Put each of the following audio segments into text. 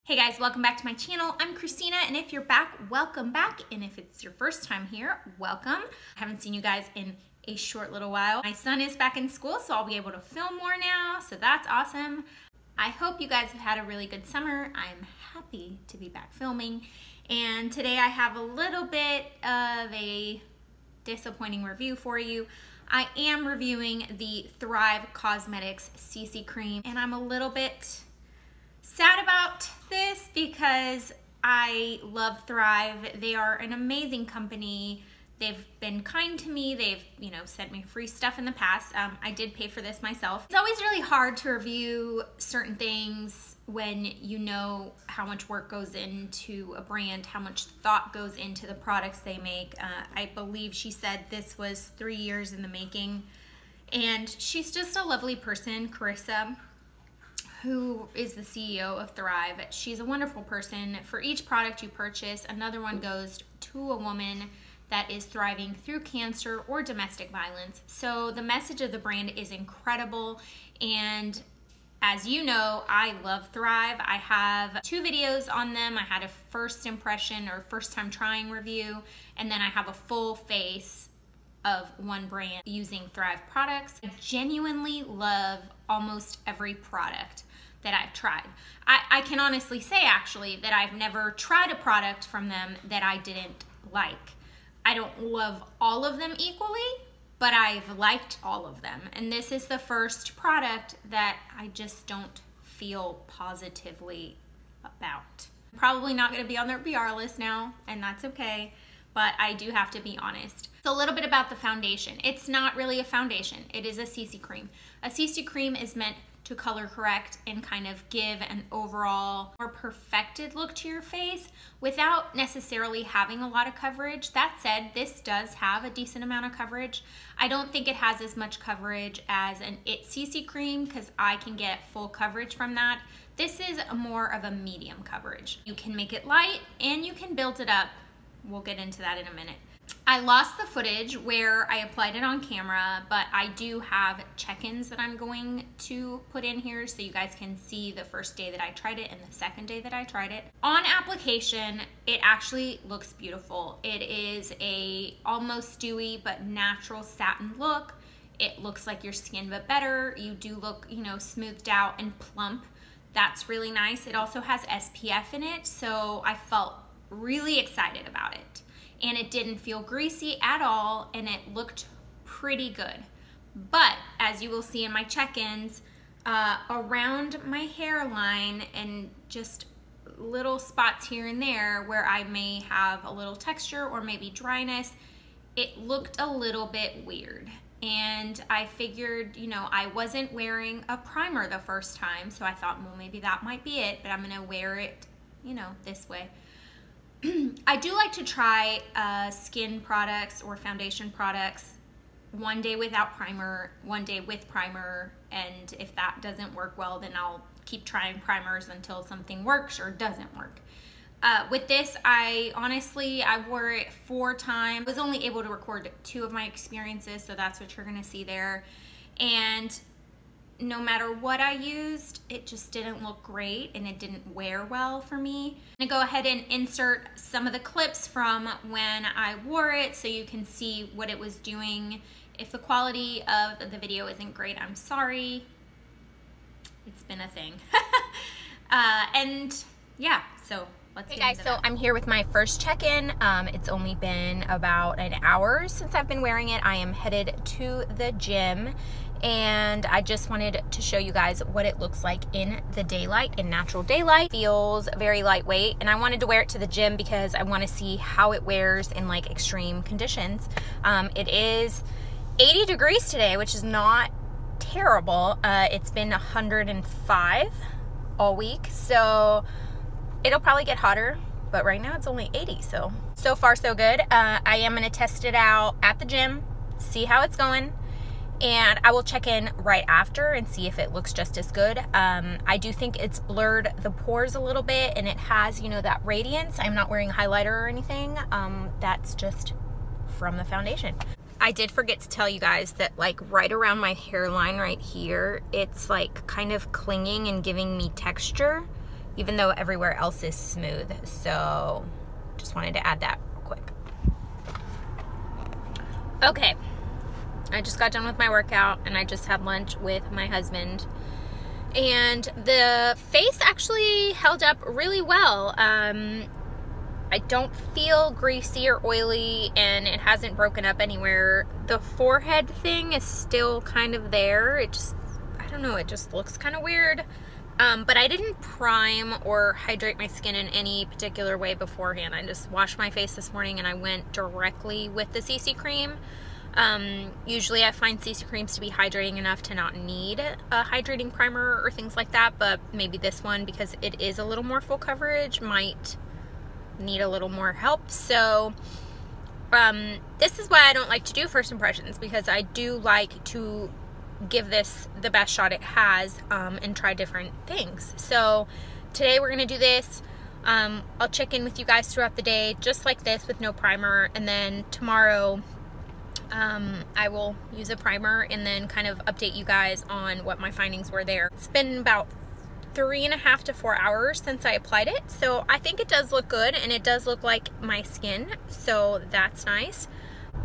Hey guys, welcome back to my channel. I'm Christina, and if you're back, welcome back. And if it's your first time here, welcome. I haven't seen you guys in a short little while. My son is back in school, so I'll be able to film more now, so that's awesome. I hope you guys have had a really good summer. I'm happy to be back filming, and today I have a little bit of a disappointing review for you. I am reviewing the Thrive Causemetics CC Cream, and I'm a little bit sad about this because I love Thrive. They are an amazing company. They've been kind to me. They've, sent me free stuff in the past. I did pay for this myself. It's always really hard to review certain things when you know how much work goes into a brand, how much thought goes into the products they make. I believe she said this was 3 years in the making. And she's just a lovely person, Carissa, who is the CEO of Thrive. She's a wonderful person. For each product you purchase, another one goes to a woman that is thriving through cancer or domestic violence. So the message of the brand is incredible. And as you know, I love Thrive. I have 2 videos on them. I had a first impression or first time trying review, and then I have a full face of one brand using Thrive products. I genuinely love almost every product that I've tried. I can honestly say actually that I've never tried a product from them that I didn't like. I don't love all of them equally, but I've liked all of them. And this is the first product that I just don't feel positively about. I'm probably not gonna be on their PR list now, and that's okay, but I do have to be honest. So a little bit about the foundation. It's not really a foundation, it is a CC cream. A CC cream is meant to color correct and kind of give an overall more perfected look to your face without necessarily having a lot of coverage. That said, this does have a decent amount of coverage. I don't think it has as much coverage as an IT CC cream because I can get full coverage from that. This is more of a medium coverage. You can make it light and you can build it up. We'll get into that in a minute. I lost the footage where I applied it on camera, but I do have check-ins that I'm going to put in here so you guys can see the first day that I tried it and the second day that I tried it. On application, it actually looks beautiful. It is a almost dewy but natural satin look. It looks like your skin but better. You do look, smoothed out and plump. That's really nice. It also has SPF in it, so I felt really excited about it. And it didn't feel greasy at all, and it looked pretty good. But as you will see in my check-ins, around my hairline and just little spots here and there where I may have a little texture or maybe dryness, it looked a little bit weird. And I figured, I wasn't wearing a primer the first time, so I thought, well, maybe that might be it, but I'm gonna wear it, this way. I do like to try skin products or foundation products one day without primer, one day with primer, and if that doesn't work well, then I'll keep trying primers until something works or doesn't work. With this, I wore it 4 times. I was only able to record 2 of my experiences, so that's what you're gonna see there. And no matter what I used, it just didn't look great and it didn't wear well for me. I'm gonna go ahead and insert some of the clips from when I wore it so you can see what it was doing. If the quality of the video isn't great, I'm sorry. It's been a thing. And yeah, so let's get into that. So I'm here with my first check-in. It's only been about an hour since I've been wearing it. I am headed to the gym, and I just wanted to show you guys what it looks like in the daylight, in natural daylight. Feels very lightweight, and I wanted to wear it to the gym because I want to see how it wears in like extreme conditions. It is 80 degrees today, which is not terrible. It's been 105 all week, so it'll probably get hotter, but right now it's only 80, so far so good. I am gonna test it out at the gym, see how it's going, and I will check in right after and see if it looks just as good. I do think it's blurred the pores a little bit, and it has, that radiance. I'm not wearing highlighter or anything. That's just from the foundation. I did forget to tell you guys that like right around my hairline right here, it's like kind of clinging and giving me texture. even though everywhere else is smooth. So just wanted to add that real quick. Okay, I just got done with my workout and I just had lunch with my husband. And the face actually held up really well. I don't feel greasy or oily, and it hasn't broken up anywhere. The forehead thing is still kind of there. It just, I don't know, it just looks kind of weird. But I didn't prime or hydrate my skin in any particular way beforehand. I just washed my face this morning and I went directly with the CC cream. Usually I find CC creams to be hydrating enough to not need a hydrating primer or things like that, but maybe this one, because it is a little more full coverage, might need a little more help. So this is why I don't like to do first impressions, because I do like to give this the best shot it has and try different things. So today we're gonna do this. I'll check in with you guys throughout the day just like this with no primer, and then tomorrow I will use a primer and then kind of update you guys on what my findings were there. It's been about 3.5 to 4 hours since I applied it, so I think it does look good, and it does look like my skin, so that's nice.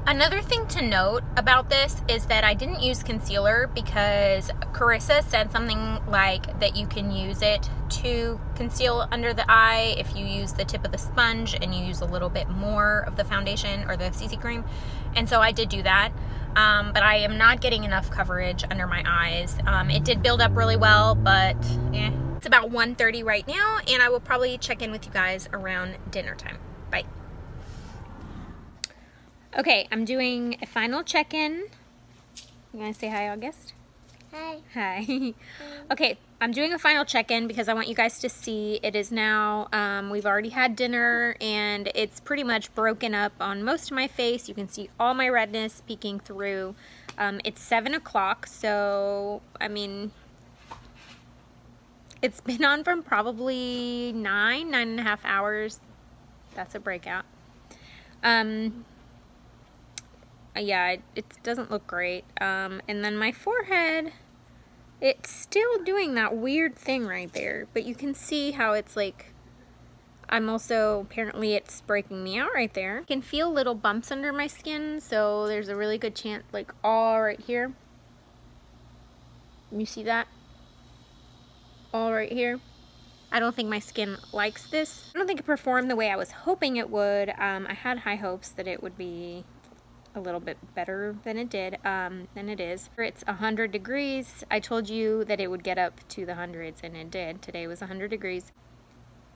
Another thing to note about this is that I didn't use concealer because Carissa said something like that you can use it to conceal under the eye if you use the tip of the sponge and you use a little bit more of the foundation or the CC cream, and so I did do that. But I am not getting enough coverage under my eyes. It did build up really well, but It's about 1:30 right now, and I will probably check in with you guys around dinner time. Bye. Okay, I'm doing a final check-in. You want to say hi, August? Hi. Hi. Okay, I'm doing a final check-in because I want you guys to see it is now, we've already had dinner, and it's pretty much broken up on most of my face. You can see all my redness peeking through. It's 7 o'clock, so, I mean, it's been on from probably 9.5 hours. That's a breakout. Yeah, it doesn't look great. And then my forehead, it's still doing that weird thing right there, but you can see how it's like, I'm also, apparently it's breaking me out right there. I can feel little bumps under my skin, so there's a really good chance, like all right here. You see that? All right here. I don't think my skin likes this. I don't think it performed the way I was hoping it would. I had high hopes that it would be a little bit better than it did, than it is. It's 100 degrees. I told you that it would get up to the hundreds, and it did. Today was 100 degrees.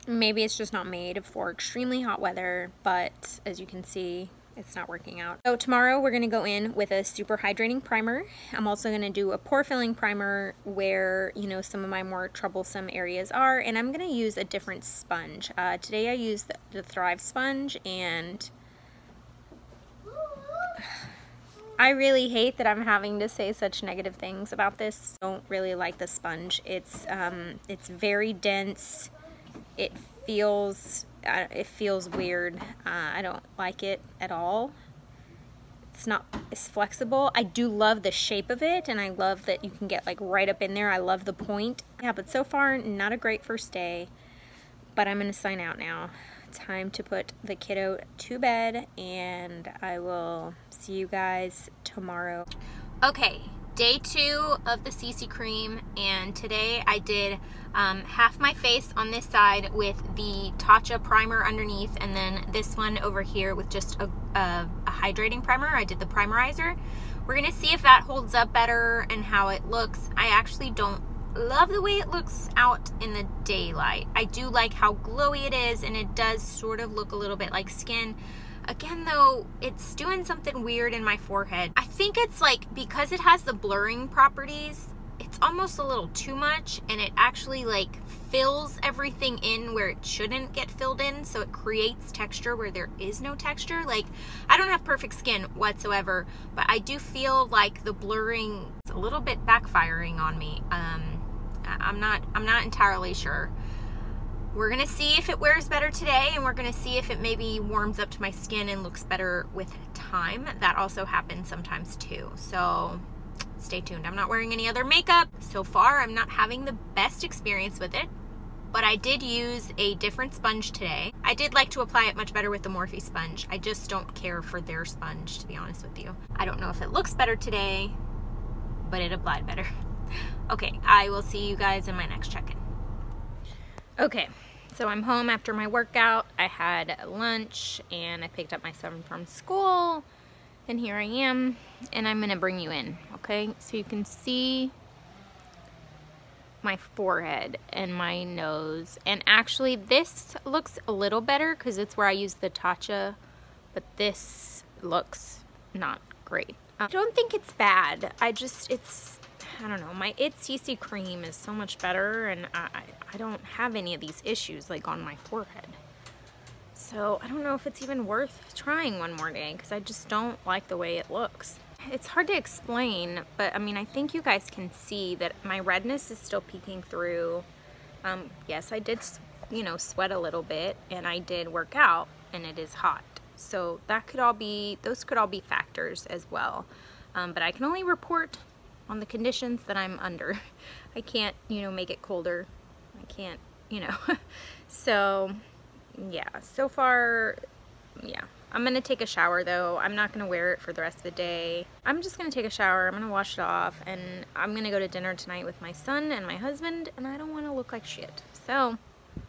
Maybe it's just not made for extremely hot weather, but as you can see, it's not working out. So tomorrow we're gonna go in with a super hydrating primer. I'm also gonna do a pore filling primer where, you know, some of my more troublesome areas are, and I'm gonna use a different sponge. Today I used the Thrive sponge, and I really hate that I'm having to say such negative things about this. I don't really like the sponge. It's very dense. It feels weird. I don't like it at all. It's not as flexible. I do love the shape of it, and I love that you can get like right up in there. I love the point. Yeah, but so far, not a great first day, but I'm gonna sign out now. Time to put the kiddo to bed, and I will see you guys tomorrow. Okay, day 2 of the CC cream, and today I did half my face on this side with the Tatcha primer underneath, and then this one over here with just a hydrating primer. I did the primerizer. We're gonna see if that holds up better and how it looks. I actually don't love the way it looks out in the daylight. I do like how glowy it is, and it does sort of look a little bit like skin. Again though, it's doing something weird in my forehead. I think it's like, because it has the blurring properties, it's almost a little too much, and it actually like fills everything in where it shouldn't get filled in, so it creates texture where there is no texture. Like, I don't have perfect skin whatsoever, but I do feel like the blurring is a little bit backfiring on me. I'm not entirely sure. We're gonna see if it wears better today, and we're gonna see if it maybe warms up to my skin and looks better with time. That also happens sometimes too, so stay tuned. I'm not wearing any other makeup. So far, I'm not having the best experience with it, but I did use a different sponge today. I did like to apply it much better with the Morphe sponge. I just don't care for their sponge, to be honest with you. I don't know if it looks better today, but it applied better. Okay, I will see you guys in my next check-in. Okay, so I'm home after my workout. I had lunch and I picked up my son from school, and here I am, and I'm gonna bring you in, okay? So you can see my forehead and my nose, and actually this looks a little better because it's where I use the Tatcha, but this looks not great. I don't think it's bad. I don't know, my CC cream is so much better, and I don't have any of these issues like on my forehead. So I don't know if it's even worth trying one more day because I just don't like the way it looks. It's hard to explain, but I mean, I think you guys can see that my redness is still peeking through. Yes, I did, you know, sweat a little bit, and I did work out, and it is hot. So that could all be, those could all be factors as well. But I can only report on the conditions that I'm under. I can't, you know, make it colder. I can't, you know. So yeah, so far, yeah. I'm gonna take a shower though. I'm not gonna wear it for the rest of the day. I'm just gonna take a shower, I'm gonna wash it off, and I'm gonna go to dinner tonight with my son and my husband, and I don't wanna look like shit. So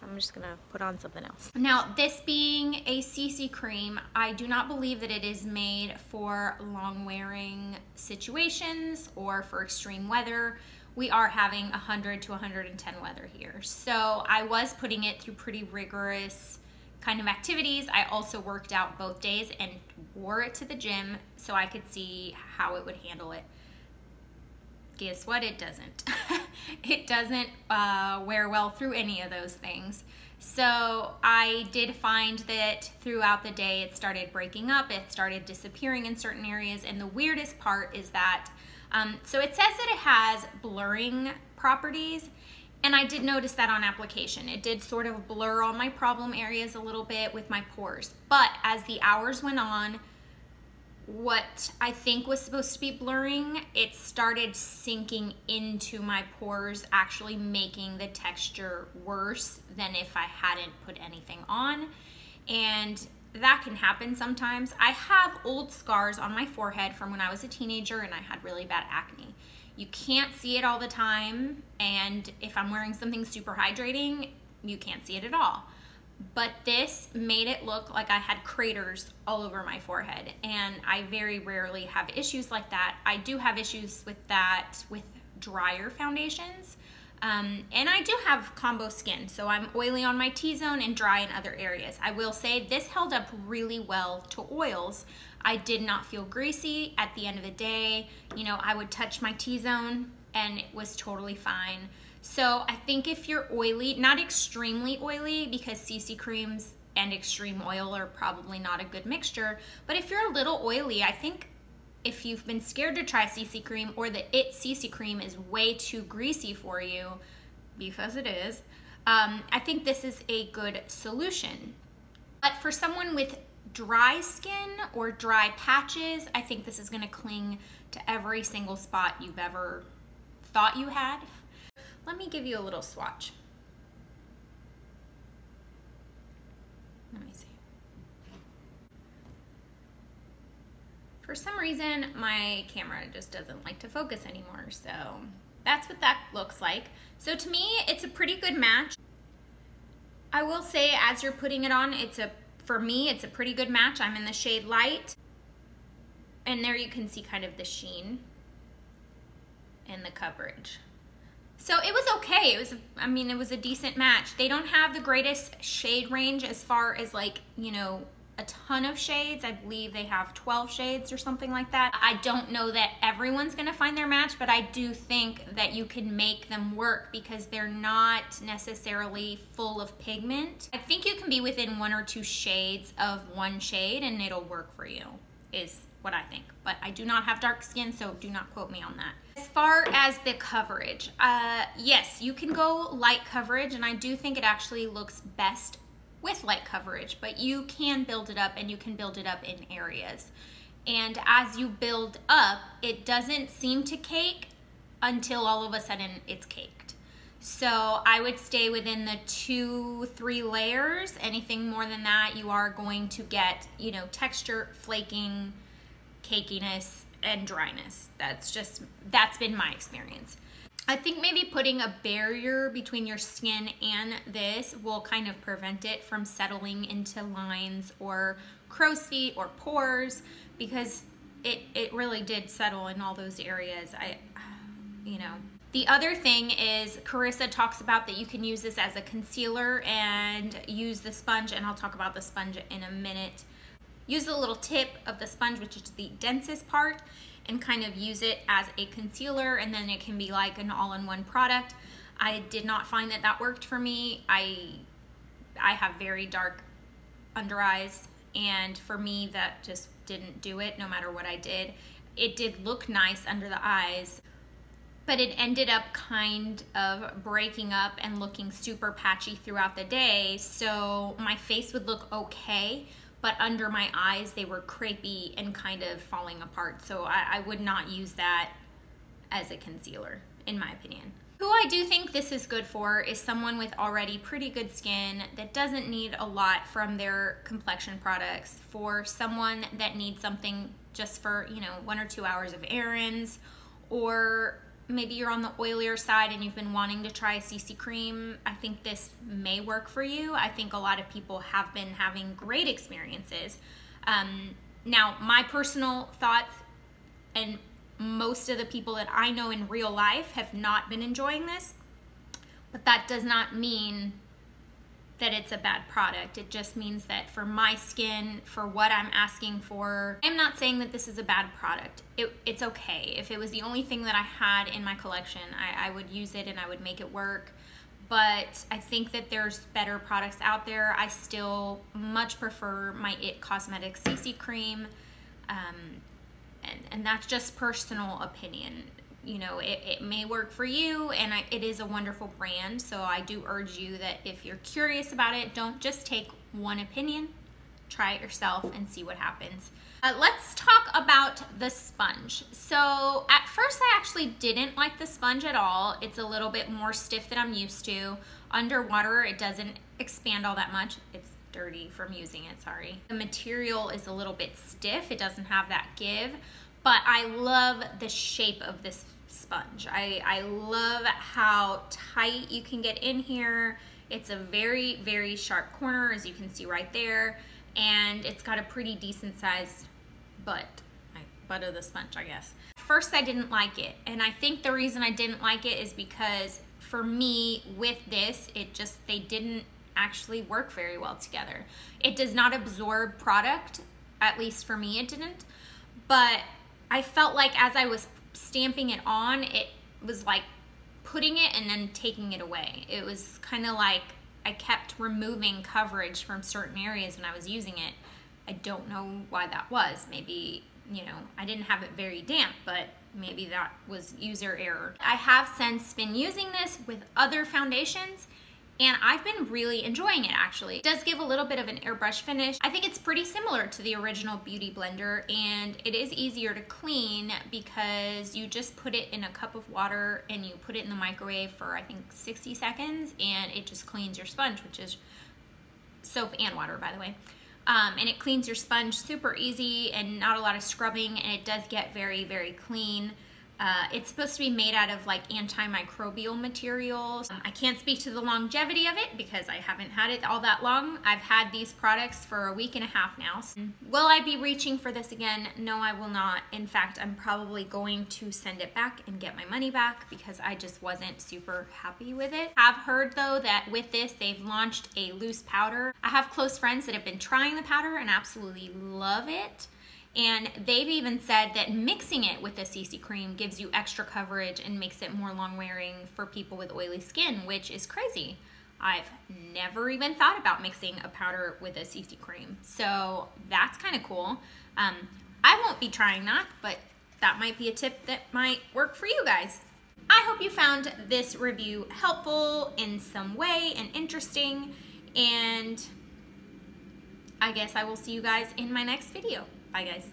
I'm just gonna put on something else. Now, this being a CC cream, I do not believe that it is made for long wearing situations or for extreme weather. We are having 100 to 110 weather here. So I was putting it through pretty rigorous kind of activities. I also worked out both days and wore it to the gym so I could see how it would handle it. Guess what? It doesn't. It doesn't wear well through any of those things. So I did find that throughout the day it started breaking up, it started disappearing in certain areas, and the weirdest part is that, so it says that it has blurring properties, and I did notice that on application. It did sort of blur all my problem areas a little bit with my pores, but as the hours went on, what I think was supposed to be blurring, it started sinking into my pores, actually making the texture worse than if I hadn't put anything on. And that can happen sometimes. I have old scars on my forehead from when I was a teenager and I had really bad acne. You can't see it all the time, and if I'm wearing something super hydrating, you can't see it at all. But this made it look like I had craters all over my forehead, and I very rarely have issues like that. I do have issues with that with drier foundations, and I do have combo skin, so I'm oily on my T-zone and dry in other areas. I will say this held up really well to oils. I did not feel greasy at the end of the day. You know, I would touch my T-zone and it was totally fine. So I think if you're oily, not extremely oily, because CC creams and extreme oil are probably not a good mixture, but if you're a little oily, I think if you've been scared to try CC cream, or the CC cream is way too greasy for you, because it is, I think this is a good solution. But for someone with dry skin or dry patches, I think this is gonna cling to every single spot you've ever thought you had. Let me give you a little swatch. Let me see. For some reason, my camera just doesn't like to focus anymore, so that's what that looks like. So to me, it's a pretty good match. I will say, as you're putting it on, for me, it's a pretty good match. I'm in the shade light, and there you can see kind of the sheen and the coverage. So it was okay. It was a decent match. They don't have the greatest shade range as far as, like, you know, a ton of shades. I believe they have 12 shades or something like that. I don't know that everyone's gonna find their match, but I do think that you can make them work because they're not necessarily full of pigment. I think you can be within 1 or 2 shades of one shade and it'll work for you, is what I think. But I do not have dark skin, so do not quote me on that. As far as the coverage, yes, you can go light coverage, and I do think it actually looks best with light coverage, but you can build it up, and you can build it up in areas. And as you build up, it doesn't seem to cake until all of a sudden it's caked. So I would stay within the 2-3 layers. Anything more than that, you are going to get, you know, texture, flaking, cakiness, and dryness. That's been my experience. I think maybe putting a barrier between your skin and this will kind of prevent it from settling into lines or crow's feet or pores, because it really did settle in all those areas. You know. The other thing is Carissa talks about that you can use this as a concealer and use the sponge, and I'll talk about the sponge in a minute. Use the little tip of the sponge, which is the densest part, and kind of use it as a concealer, and then it can be like an all-in-one product. I did not find that that worked for me. I have very dark under eyes, and for me that just didn't do it no matter what I did. It did look nice under the eyes, but it ended up kind of breaking up and looking super patchy throughout the day. So my face would look okay, but under my eyes they were crepey and kind of falling apart. So I would not use that as a concealer, in my opinion. Who I do think this is good for is someone with already pretty good skin that doesn't need a lot from their complexion products. For someone that needs something just for, you know, 1 or 2 hours of errands, or maybe you're on the oilier side and you've been wanting to try a CC cream, I think this may work for you. I think a lot of people have been having great experiences. Now, my personal thoughts, and most of the people that I know in real life have not been enjoying this, but that does not mean that it's a bad product. It just means that for my skin, for what I'm asking for, I'm not saying that this is a bad product. It's okay. If it was the only thing that I had in my collection, I would use it and I would make it work. But I think that there's better products out there. I still much prefer my IT Causemetics CC cream. And that's just personal opinion. You know, it may work for you, and it is a wonderful brand, so I do urge you that if you're curious about it, don't just take one opinion. Try it yourself and see what happens. Let's talk about the sponge. So at first I actually didn't like the sponge at all. It's a little bit more stiff than I'm used to. Underwater, it doesn't expand all that much. It's dirty from using it, sorry. The material is a little bit stiff. It doesn't have that give, but I love the shape of this sponge. I love how tight you can get in here. It's a very, very sharp corner, as you can see right there, and it's got a pretty decent sized butt of the sponge, I guess. First, I didn't like it, and I think the reason I didn't like it is because for me, with this, they didn't actually work very well together. It does not absorb product, at least for me it didn't, but I felt like as I was stamping it on, it was like putting it and then taking it away. It was kind of like I kept removing coverage from certain areas when I was using it. I don't know why that was. Maybe, you know, I didn't have it very damp, but maybe that was user error. I have since been using this with other foundations, and I've been really enjoying it, actually. It does give a little bit of an airbrush finish. I think it's pretty similar to the original Beauty Blender, and it is easier to clean because you just put it in a cup of water and you put it in the microwave for, I think, 60 seconds, and it just cleans your sponge, which is soap and water, by the way. And it cleans your sponge super easy and not a lot of scrubbing, and it does get very, very clean. It's supposed to be made out of like antimicrobial materials. I can't speak to the longevity of it because I haven't had it all that long. I've had these products for a week and a half now. Will I be reaching for this again? No, I will not. In fact, I'm probably going to send it back and get my money back because I just wasn't super happy with it. I've heard though that with this, they've launched a loose powder. I have close friends that have been trying the powder and absolutely love it. And they've even said that mixing it with a CC cream gives you extra coverage and makes it more long wearing for people with oily skin, which is crazy. I've never even thought about mixing a powder with a CC cream. So that's kind of cool. I won't be trying that, but that might be a tip that might work for you guys. I hope you found this review helpful in some way and interesting. And I guess I will see you guys in my next video. Bye guys.